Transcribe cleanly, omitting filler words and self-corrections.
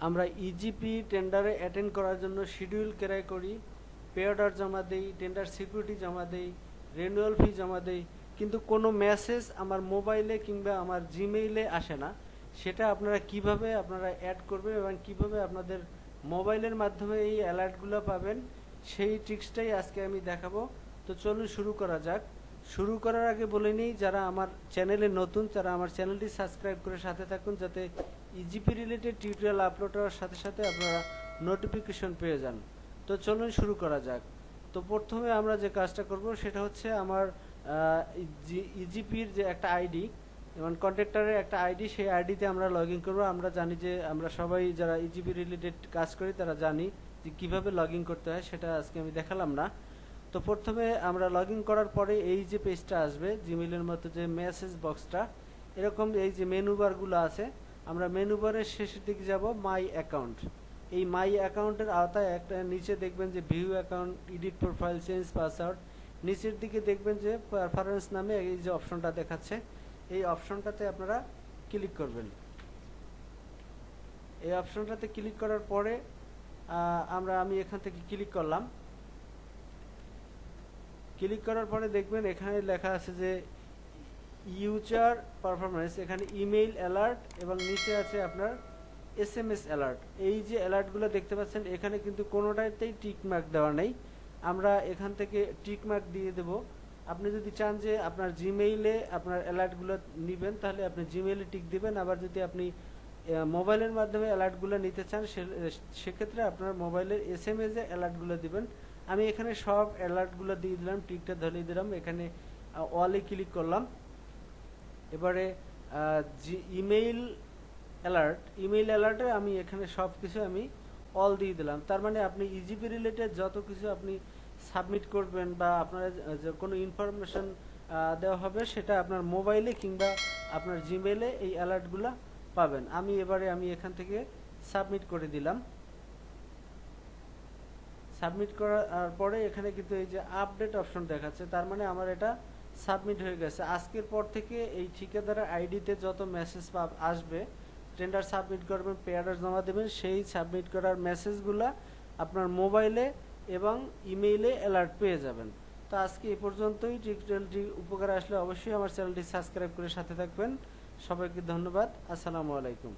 আমরা e-GP টেন্ডারে attend করার জন্য শিডিউল ক্রয় করি, পে অর্ডার জমা দেই, টেন্ডার সিকিউরিটি জমা দেই, রিনিউয়াল ফি জমা দেই, কিন্তু কোনো মেসেজ আমার মোবাইলে কিংবা আমার জিমেইলে আসে না। সেটা আপনারা কিভাবে অ্যাড করবেন এবং কিভাবে আপনাদের মোবাইলের মাধ্যমে এই অ্যালার্টগুলো পাবেন, সেই ট্রিক্সটাই আজকে আমি দেখাবো। তো চলুন শুরু করা যাক। শুরু করার আগে বলে নিই, যারা আমার চ্যানেলে নতুন তারা আমার চ্যানেলটি সাবস্ক্রাইব করে সাথে থাকুন, যাতে ইজিপি রিলেটেড টিউটোরিয়াল আপলোড হওয়ার সাথে সাথে আপনারা নোটিফিকেশন পেয়ে যান। তো চলুন শুরু করা যাক। তো প্রথমে আমরা যে কাজটা করব সেটা হচ্ছে আমার ইজিপির যে একটা আইডি এবং কন্ট্রাক্টরের একটা আইডি, সেই আইডিতে আমরা লগ ইন করবো। আমরা জানি যে আমরা সবাই যারা ইজিপি রিলেটেড কাজ করি তারা জানি যে কীভাবে লগ ইন করতে হয়, সেটা আজকে আমি দেখালাম না। তো প্রথমে আমরা লগ ইন করার পরে এই যে পেজটা আসবে, জিমেইলের মতো যে মেসেজ বক্সটা, এরকম এই যে মেনু বারগুলো আছে, আমরা মেনু বারের শেষের দিকে যাব মাই অ্যাকাউন্ট। এই মাই অ্যাকাউন্টের আওতায় একটা নিচে দেখবেন যে view account, edit profile, change password, নিচের দিকে দেখবেন যে পারফরমেন্স নামে এই যে অপশনটা দেখাচ্ছে, এই অপশনটাতে আপনারা ক্লিক করবেন। এই অপশনটাতে ক্লিক করার পরে আমি এখান থেকে ক্লিক করলাম। ক্লিক করার পরে দেখবেন এখানে লেখা আছে যে ইউজার পারফরমেন্স, এখানে ইমেইল অ্যালার্ট এবং নিচে আছে আপনার SMS অ্যালার্ট। এই যে অ্যালার্টগুলো দেখতে পাচ্ছেন এখানে কিন্তু কোনোটাতেই টিক মার্ক দেওয়া নেই, আমরা এখান থেকে টিক মার্ক দিয়ে দেব। আপনি যদি চান যে আপনার জিমেইলে আপনার অ্যালার্টগুলো নেবেন তাহলে আপনি জিমেইলে টিক দিবেন, আবার যদি আপনি মোবাইলের মাধ্যমে অ্যালার্টগুলো নিতে চান সেক্ষেত্রে আপনার মোবাইলের SMS এ অ্যালার্টগুলো দিবেন। আমি এখানে সব অ্যালার্টগুলো দিয়ে দিলাম, টিকটা ধরিয়ে দিলাম, এখানে অলে ক্লিক করলাম। এবারে ইমেইল অ্যালার্টে আমি এখানে সব কিছু আমি অল দিয়ে দিলাম। তার মানে আপনি ইজিপি রিলেটেড যত কিছু আপনি সাবমিট করবেন বা আপনার যে কোনো ইনফরমেশন দেওয়া হবে সেটা আপনার মোবাইলে কিংবা আপনার জিমেইলে এই অ্যালার্টগুলো পাবেন। আমি এখান থেকে সাবমিট করে দিলাম। সাবমিট করার পরে এখানে কিন্তু এই যে আপডেট অপশন দেখাচ্ছে, তার মানে আমার এটা সাবমিট হয়ে গেছে। আজকের পর থেকে এই ঠিকাদারের আইডিতে যত মেসেজ আসবে, টেন্ডার সাবমিট করবেন, পে অর্ডার জমা দেবেন, সেই সাবমিট করার মেসেজগুলো আপনার মোবাইলে এবং ইমেইলে অ্যালার্ট পেয়ে যাবেন। তো আজকে এই পর্যন্তই। টিউটোরিয়ালটি উপকার আসলে অবশ্যই আমার চ্যানেলটি সাবস্ক্রাইব করে সাথে থাকবেন। সবাইকে ধন্যবাদ। আসসালামু আলাইকুম।